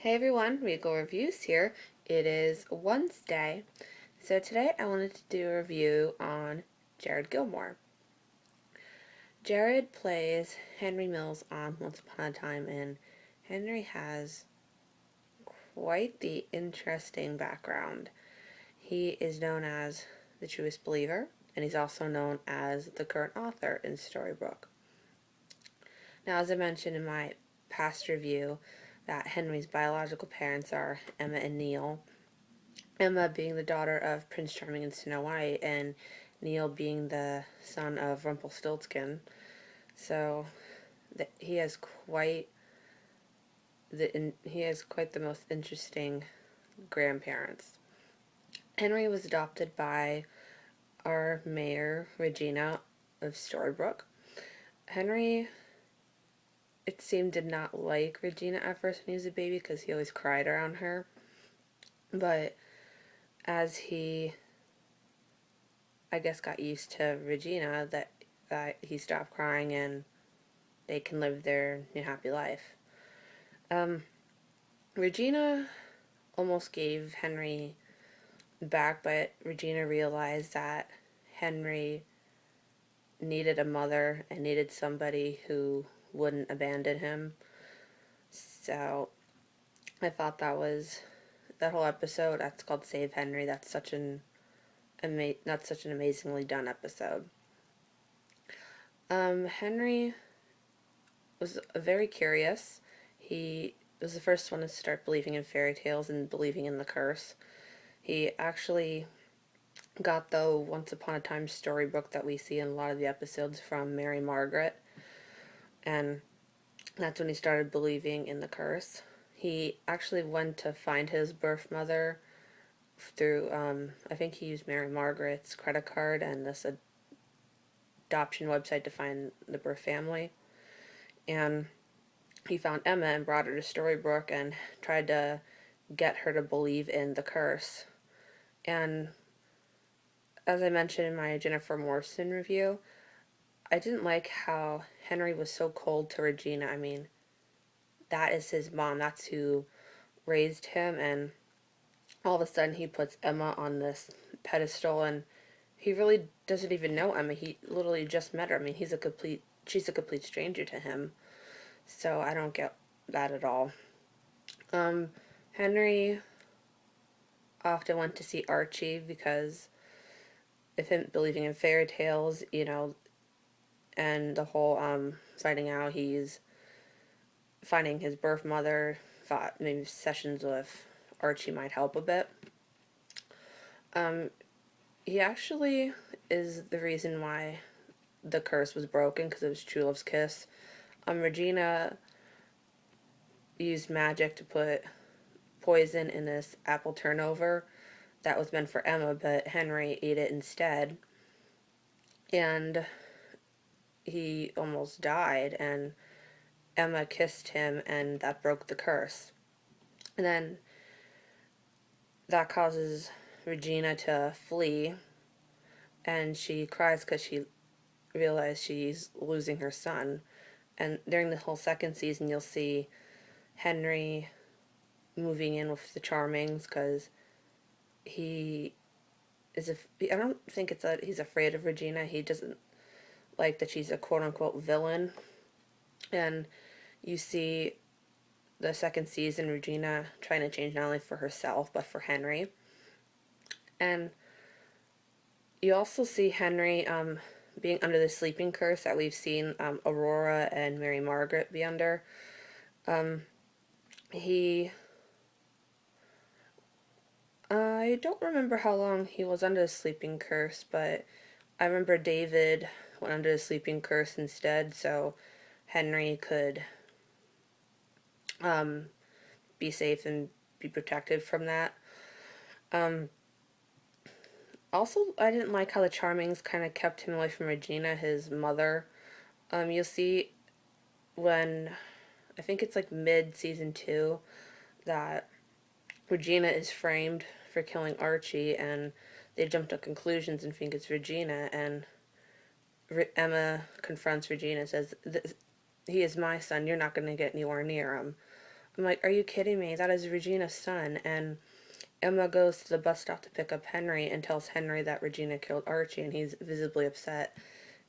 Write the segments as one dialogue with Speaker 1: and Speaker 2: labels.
Speaker 1: Hey everyone, Regal Reviews here. It is Wednesday, so today I wanted to do a review on Jared Gilmore. Jared plays Henry Mills on Once Upon a Time, and Henry has quite the interesting background. He is known as the truest believer, and he's also known as the current author in Storybrooke. Now, as I mentioned in my past review, that Henry's biological parents are Emma and Neil. Emma being the daughter of Prince Charming and Snow White, and Neil being the son of Rumpelstiltskin. So he has quite the most interesting grandparents. Henry was adopted by our mayor Regina of Storybrooke. Henry, it seemed, did not like Regina at first when he was a baby because he always cried around her. But as he, I guess, got used to Regina, that he stopped crying and they can live their new happy life. Regina almost gave Henry back, but Regina realized that Henry needed a mother and needed somebody who wouldn't abandon him. So I thought that whole episode. That's called Save Henry. That's such an amazingly done episode. Henry was very curious. He was the first one to start believing in fairy tales and believing in the curse. He actually got the Once Upon a Time storybook that we see in a lot of the episodes from Mary Margaret, and that's when he started believing in the curse. He actually went to find his birth mother through, I think he used Mary Margaret's credit card and this adoption website to find the birth family. And he found Emma and brought her to Storybrooke and tried to get her to believe in the curse. And as I mentioned in my Jennifer Morrison review, I didn't like how Henry was so cold to Regina. I mean, that is his mom. That's who raised him, and all of a sudden he puts Emma on this pedestal, and he really doesn't even know Emma. He literally just met her. I mean, she's a complete stranger to him. So I don't get that at all. Henry often went to see Archie because of him believing in fairy tales, and the whole finding out he's finding his birth mother. Thought maybe sessions with Archie might help a bit. He actually is the reason why the curse was broken, because it was True Love's kiss. Regina used magic to put poison in this apple turnover that was meant for Emma, but Henry ate it instead. And he almost died, and Emma kissed him, and that broke the curse. And then that causes Regina to flee, and she cries because she realized she's losing her son. And during the whole second season, you'll see Henry moving in with the Charmings because he I don't think it's that he's afraid of Regina. He doesn't like that she's a quote-unquote villain. And you see the second season, Regina trying to change not only for herself, but for Henry. And you also see Henry being under the sleeping curse that we've seen Aurora and Mary Margaret be under. I don't remember how long he was under the sleeping curse, but I remember David went under the sleeping curse instead, so Henry could be safe and be protected from that. Also, I didn't like how the Charmings kind of kept him away from Regina, his mother. You'll see when, I think it's like mid-season 2, that Regina is framed for killing Archie, and they jump to conclusions and think it's Regina, and Emma confronts Regina and says, "He is my son, you're not going to get anywhere near him." I'm like, are you kidding me? That is Regina's son. And Emma goes to the bus stop to pick up Henry and tells Henry that Regina killed Archie, and he's visibly upset.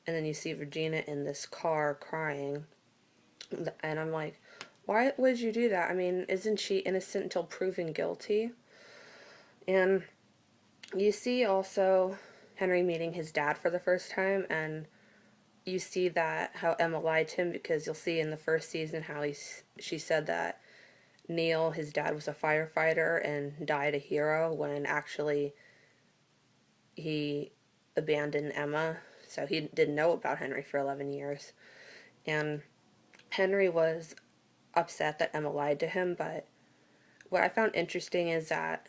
Speaker 1: And then you see Regina in this car crying. And I'm like, why would you do that? I mean, isn't she innocent until proven guilty? And you see also Henry meeting his dad for the first time, and you see that how Emma lied to him, because you'll see in the first season how she said that Neil, his dad, was a firefighter and died a hero when actually he abandoned Emma. So he didn't know about Henry for 11 years. And Henry was upset that Emma lied to him, but what I found interesting is that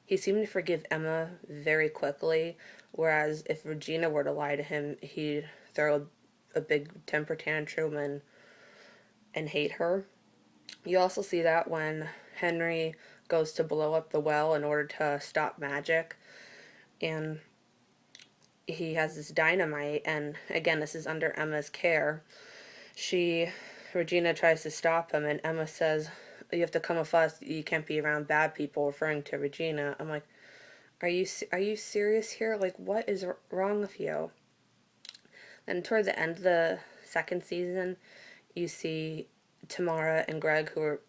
Speaker 1: he seemed to forgive Emma very quickly, whereas if Regina were to lie to him, he'd throw a big temper tantrum and hate her. You also see that when Henry goes to blow up the well in order to stop magic, and he has this dynamite, and again, this is under Emma's care. Regina tries to stop him, and Emma says, you have to come with us, you can't be around bad people, referring to Regina. I'm like, are you serious here? Like, what is wrong with you? Then toward the end of the second season, you see Tamara and Greg, who are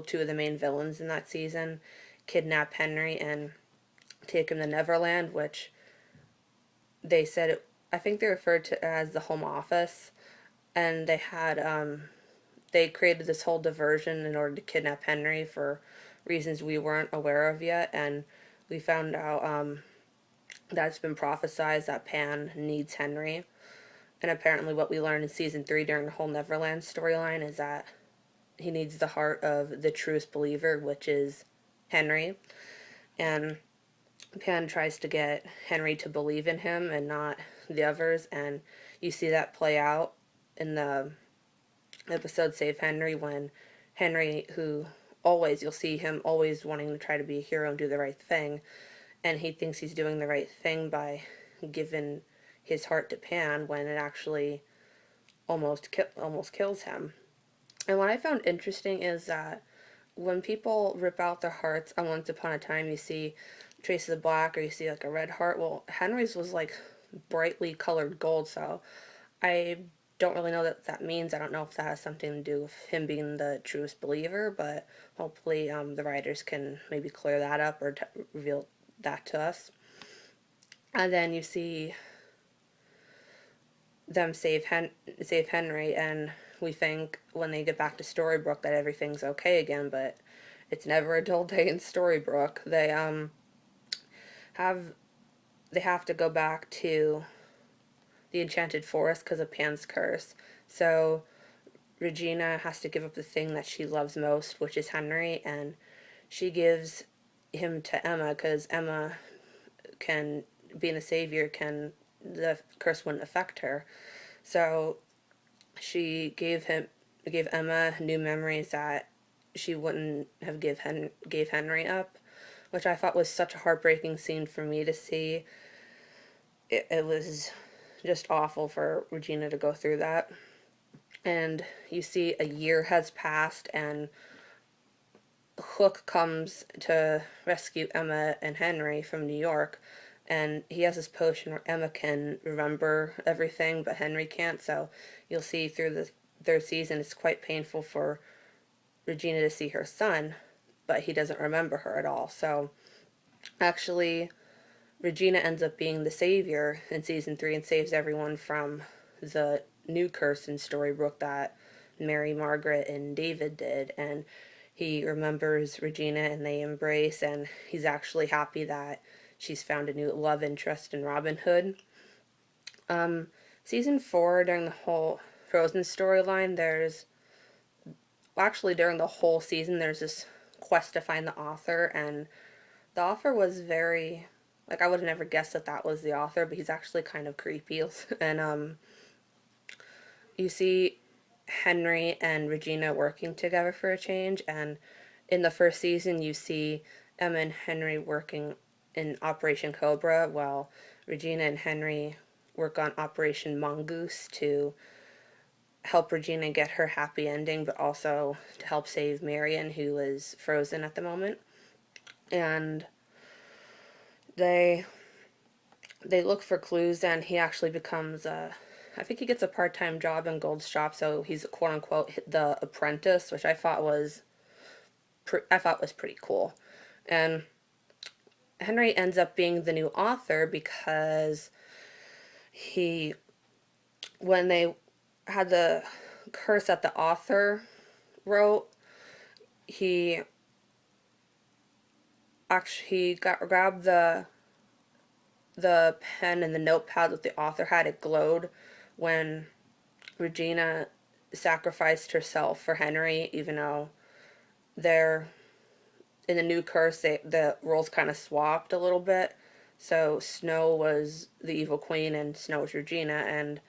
Speaker 1: two of the main villains in that season, kidnap Henry and take him to Neverland, which they said, I think they referred to as the home office, and they created this whole diversion in order to kidnap Henry for reasons we weren't aware of yet, and we found out that's been prophesized that Pan needs Henry. And apparently what we learned in season 3 during the whole Neverland storyline is that he needs the heart of the truest believer, which is Henry. And Pan tries to get Henry to believe in him and not the others, and you see that play out in the episode Save Henry, when Henry, who always, you'll see him always wanting to try to be a hero and do the right thing, and he thinks he's doing the right thing by giving his heart to Pan when it actually almost kills him. And what I found interesting is that when people rip out their hearts on Once Upon a Time, you see traces of black or you see like a red heart. Well, Henry's was like brightly colored gold, so I don't really know what that means. I don't know if that has something to do with him being the truest believer, but hopefully the writers can maybe clear that up or reveal that to us. And then you see them save Henry, and we think when they get back to Storybrooke that everything's okay again, but it's never a dull day in Storybrooke. Have they have to go back to the Enchanted Forest because of Pan's curse. So Regina has to give up the thing that she loves most, which is Henry, and she gives him to Emma because Emma can, being the savior, the curse wouldn't affect her. So she gave Emma new memories that she wouldn't have gave Henry up, which I thought was such a heartbreaking scene for me to see. It was just awful for Regina to go through that. And you see a year has passed, and Hook comes to rescue Emma and Henry from New York, and he has this potion where Emma can remember everything, but Henry can't. So you'll see through the third season, it's quite painful for Regina to see her son, but he doesn't remember her at all. So actually, Regina ends up being the savior in season 3 and saves everyone from the new curse in Storybrooke that Mary, Margaret, and David did. And he remembers Regina and they embrace, and he's actually happy that she's found a new love interest in Robin Hood. Season 4, during the whole Frozen storyline, during the whole season, there's this quest to find the author, and the author was very, like, I would have never guessed that was the author, but he's actually kind of creepy. And you see Henry and Regina working together for a change, and in the first season you see Emma and Henry working in Operation Cobra, while Regina and Henry work on Operation Mongoose to help Regina get her happy ending, but also to help save Marion, who is frozen at the moment. And they look for clues, and he actually becomes I think he gets a part-time job in Gold's shop, so he's quote unquote the apprentice, which I thought was pretty cool. And Henry ends up being the new author because he, when they had the curse that the author wrote, he grabbed the pen and the notepad that the author had. It glowed when Regina sacrificed herself for Henry, even though they're in the new curse, the roles kind of swapped a little bit. So Snow was the evil queen and Snow was Regina, and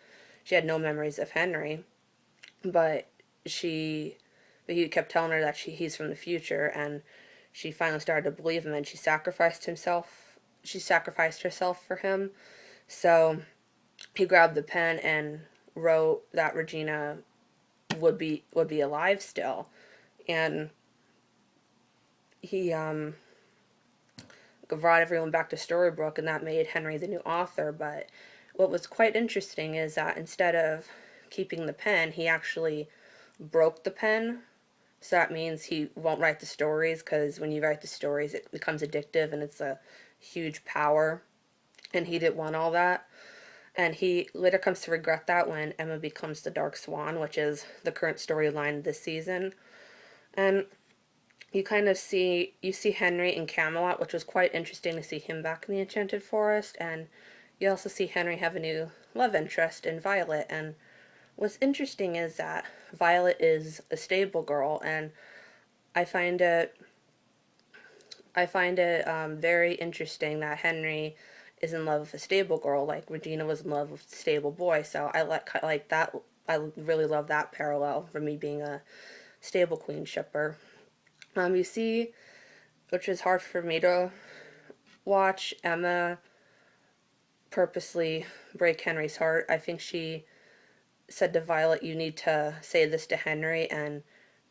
Speaker 1: she had no memories of Henry, but he kept telling her that he's from the future, and she finally started to believe him, and she sacrificed herself for him. So he grabbed the pen and wrote that Regina would be alive still, and he brought everyone back to Storybrooke, and that made Henry the new author. But what was quite interesting is that instead of keeping the pen, he actually broke the pen. So that means he won't write the stories, because when you write the stories, it becomes addictive and it's a huge power. And he didn't want all that. And he later comes to regret that when Emma becomes the Dark Swan, which is the current storyline this season. And you see Henry in Camelot, which was quite interesting to see him back in the Enchanted Forest, and you also see Henry have a new love interest in Violet. And what's interesting is that Violet is a stable girl, and I find it very interesting that Henry is in love with a stable girl, like Regina was in love with a stable boy. So I like that. I really love that parallel for me being a stable queen shipper. You see, which is hard for me to watch, Emma purposely break Henry's heart. I think she said to Violet, "You need to say this to Henry," and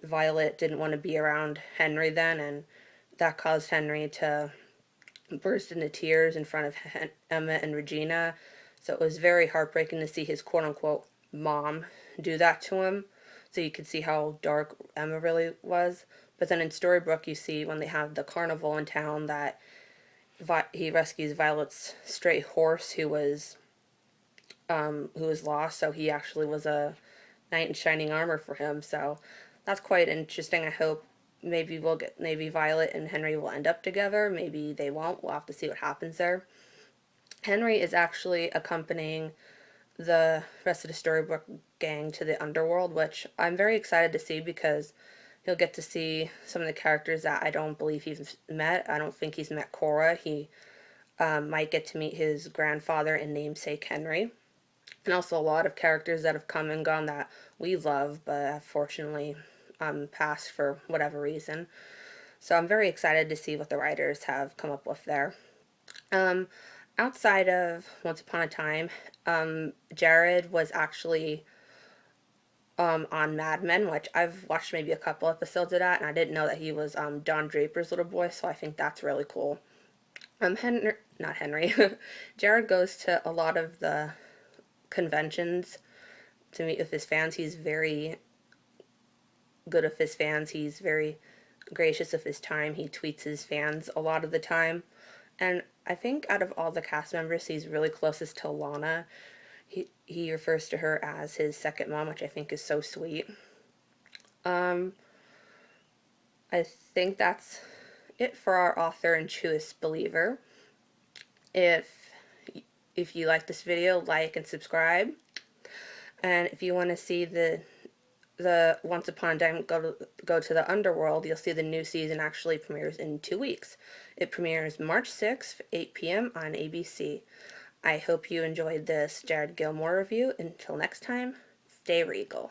Speaker 1: Violet didn't want to be around Henry then, and that caused Henry to burst into tears in front of Emma and Regina. So it was very heartbreaking to see his quote-unquote mom do that to him. So you could see how dark Emma really was. But then in Storybrooke, you see when they have the carnival in town that he rescues Violet's stray horse who was lost. So he actually was a knight in shining armor for him. So that's quite interesting. I hope maybe Violet and Henry will end up together. Maybe they won't. We'll have to see what happens there. Henry is actually accompanying the rest of the Storybrooke gang to the underworld, which I'm very excited to see, because he'll get to see some of the characters that I don't believe he's met. I don't think he's met Cora. He might get to meet his grandfather and namesake Henry. And also a lot of characters that have come and gone that we love, but have fortunately passed for whatever reason. So I'm very excited to see what the writers have come up with there. Um, Outside of Once Upon a Time, Jared was actually on Mad Men, which I've watched maybe a couple episodes of that, and I didn't know that he was Don Draper's little boy, so I think that's really cool. Not Henry. Jared goes to a lot of the conventions to meet with his fans. He's very good with his fans. He's very gracious of his time. He tweets his fans a lot of the time. And I think out of all the cast members, he's really closest to Lana. He refers to her as his second mom, which I think is so sweet. I think that's it for our author and truest believer. If you like this video, like and subscribe. And if you want to see the Once Upon a Time go to the underworld, you'll see the new season actually premieres in 2 weeks. It premieres March 6th, 8 p.m. on ABC. I hope you enjoyed this Jared Gilmore review. Until next time, stay regal.